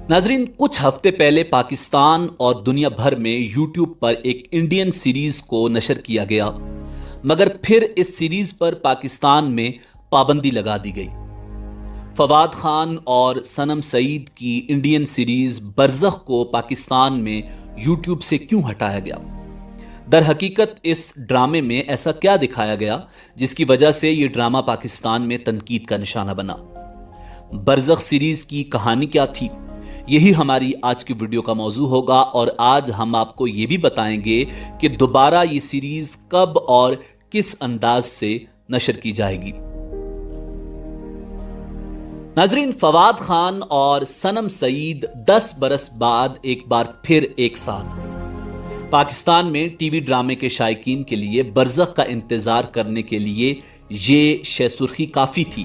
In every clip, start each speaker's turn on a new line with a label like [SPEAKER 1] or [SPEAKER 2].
[SPEAKER 1] ناظرین، کچھ ہفتے پہلے پاکستان اور دنیا بھر میں یوٹیوب پر ایک انڈین سیریز کو نشر کیا گیا، مگر پھر اس سیریز پر پاکستان میں پابندی لگا دی گئی۔ فواد خان اور صنم سعید کی انڈین سیریز برزخ کو پاکستان میں یوٹیوب سے کیوں ہٹایا گیا؟ در حقیقت اس ڈرامے میں ایسا کیا دکھایا گیا جس کی وجہ سے یہ ڈرامہ پاکستان میں تنقید کا نشانہ بنا؟ برزخ سیریز کی کہانی کیا تھی؟ یہی ہماری آج کی ویڈیو کا موضوع ہوگا، اور آج ہم آپ کو یہ بھی بتائیں گے کہ دوبارہ یہ سیریز کب اور کس انداز سے نشر کی جائے گی۔ ناظرین، فواد خان اور صنم سعید 10 برس بعد ایک بار پھر ایک ساتھ۔ پاکستان میں ٹی وی ڈرامے کے شائقین کے لیے برزخ کا انتظار کرنے کے لیے یہ شہ سرخی کافی تھی،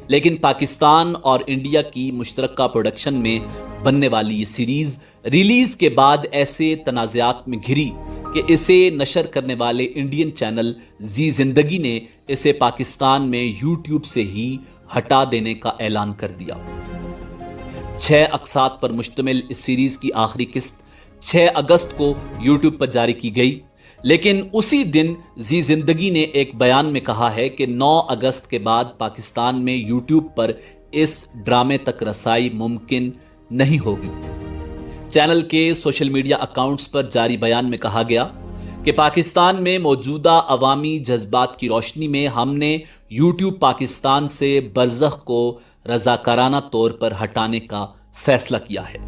[SPEAKER 1] لیکن پاکستان اور انڈیا کی مشترکہ پروڈکشن میں بننے والی یہ سیریز ریلیز کے بعد ایسے تنازعات میں گھری کہ اسے نشر کرنے والے انڈین چینل زی زندگی نے اسے پاکستان میں یوٹیوب سے ہی ہٹا دینے کا اعلان کر دیا۔ 6 اقساط پر مشتمل اس سیریز کی آخری قسط 6 اگست کو یوٹیوب پر جاری کی گئی، لیکن اسی دن زی زندگی نے ایک بیان میں کہا ہے کہ 9 اگست کے بعد پاکستان میں یوٹیوب پر اس ڈرامے تک رسائی ممکن نہیں ہوگی۔ چینل کے سوشل میڈیا اکاؤنٹس پر جاری بیان میں کہا گیا کہ پاکستان میں موجودہ عوامی جذبات کی روشنی میں ہم نے یوٹیوب پاکستان سے برزخ کو رضاکارانہ طور پر ہٹانے کا فیصلہ کیا ہے۔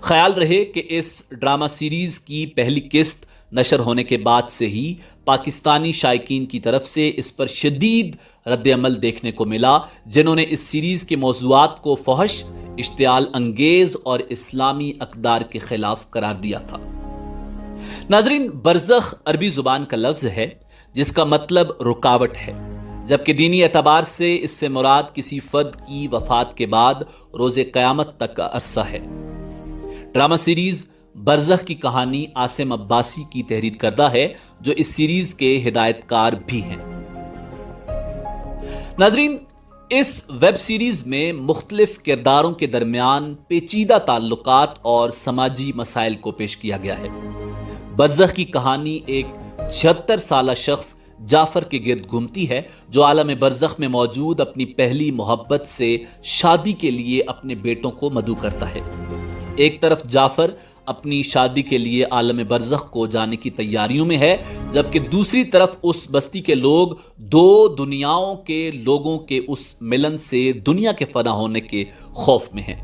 [SPEAKER 1] خیال رہے کہ اس ڈرامہ سیریز کی پہلی قسط نشر ہونے کے بعد سے ہی پاکستانی شائقین کی طرف سے اس پر شدید رد عمل دیکھنے کو ملا، جنہوں نے اس سیریز کے موضوعات کو فحش، اشتعال انگیز اور اسلامی اقدار کے خلاف قرار دیا تھا۔ ناظرین، برزخ عربی زبان کا لفظ ہے جس کا مطلب رکاوٹ ہے، جبکہ دینی اعتبار سے اس سے مراد کسی فرد کی وفات کے بعد روز قیامت تک کا عرصہ ہے۔ ڈرامہ سیریز برزخ کی کہانی عاصم عباسی کی تحریر کردہ ہے، جو اس سیریز کے ہدایت کار بھی ہیں۔ ناظرین، اس ویب سیریز میں مختلف کرداروں کے درمیان پیچیدہ تعلقات اور سماجی مسائل کو پیش کیا گیا ہے۔ برزخ کی کہانی ایک 76 سالہ شخص جعفر کے گرد گھومتی ہے، جو عالم برزخ میں موجود اپنی پہلی محبت سے شادی کے لیے اپنے بیٹوں کو مدعو کرتا ہے۔ ایک طرف جعفر اپنی شادی کے لیے عالم برزخ کو جانے کی تیاریوں میں ہے، جبکہ دوسری طرف اس بستی کے لوگ 2 دنیاؤں کے لوگوں کے اس ملن سے دنیا کے فنا ہونے کے خوف میں ہیں۔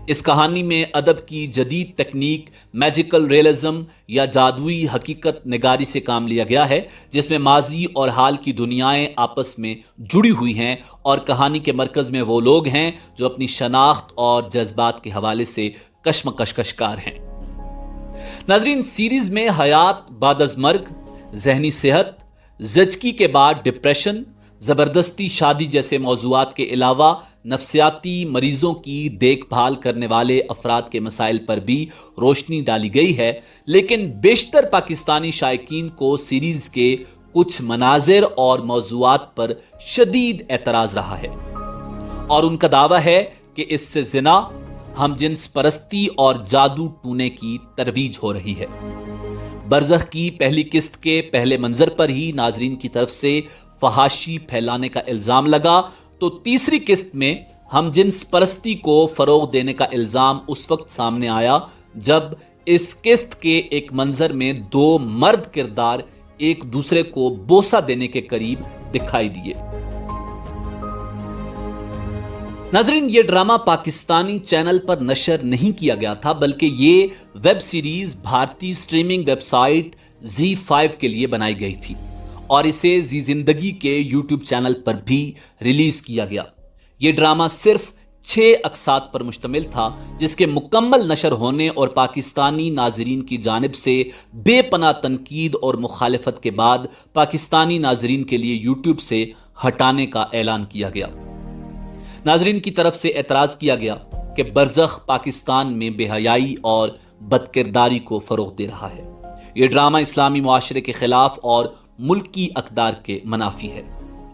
[SPEAKER 1] اس کہانی میں ادب کی جدید تکنیک میجیکل ریئلزم یا جادوئی حقیقت نگاری سے کام لیا گیا ہے، جس میں ماضی اور حال کی دنیائیں آپس میں جڑی ہوئی ہیں، اور کہانی کے مرکز میں وہ لوگ ہیں جو اپنی شناخت اور جذبات کے حوالے سے کشمکش کا شکار ہیں۔ ناظرین، سیریز میں حیات بعد از مرگ، ذہنی صحت، زچگی کے بعد ڈپریشن، زبردستی شادی جیسے موضوعات کے علاوہ نفسیاتی مریضوں کی دیکھ بھال کرنے والے افراد کے مسائل پر بھی روشنی ڈالی گئی ہے، لیکن بیشتر پاکستانی شائقین کو سیریز کے کچھ مناظر اور موضوعات پر شدید اعتراض رہا ہے، اور ان کا دعویٰ ہے کہ اس سے زنا، ہم جنس پرستی اور جادو ٹونے کی ترویج ہو رہی ہے۔ برزخ کی پہلی قسط کے پہلے منظر پر ہی ناظرین کی طرف سے فحاشی پھیلانے کا الزام لگا، تو تیسری قسط میں ہم جنس پرستی کو فروغ دینے کا الزام اس وقت سامنے آیا جب اس قسط کے ایک منظر میں 2 مرد کردار ایک دوسرے کو بوسہ دینے کے قریب دکھائی دیے۔ ناظرین، یہ ڈرامہ پاکستانی چینل پر نشر نہیں کیا گیا تھا، بلکہ یہ ویب سیریز بھارتی اسٹریمنگ ویب سائٹ زی5 کے لیے بنائی گئی تھی، اور اسے زی زندگی کے یوٹیوب چینل پر بھی ریلیز کیا گیا۔ یہ ڈرامہ صرف 6 اقساط پر مشتمل تھا، جس کے مکمل نشر ہونے اور پاکستانی ناظرین کی جانب سے بے پناہ تنقید اور مخالفت کے بعد پاکستانی ناظرین کے لیے یوٹیوب سے ہٹانے کا اعلان کیا گیا۔ ناظرین کی طرف سے اعتراض کیا گیا کہ برزخ پاکستان میں بے حیائی اور بدکرداری کو فروغ دے رہا ہے۔ یہ ڈرامہ اسلامی معاشرے کے خلاف اور ملکی اقدار کے منافی ہے۔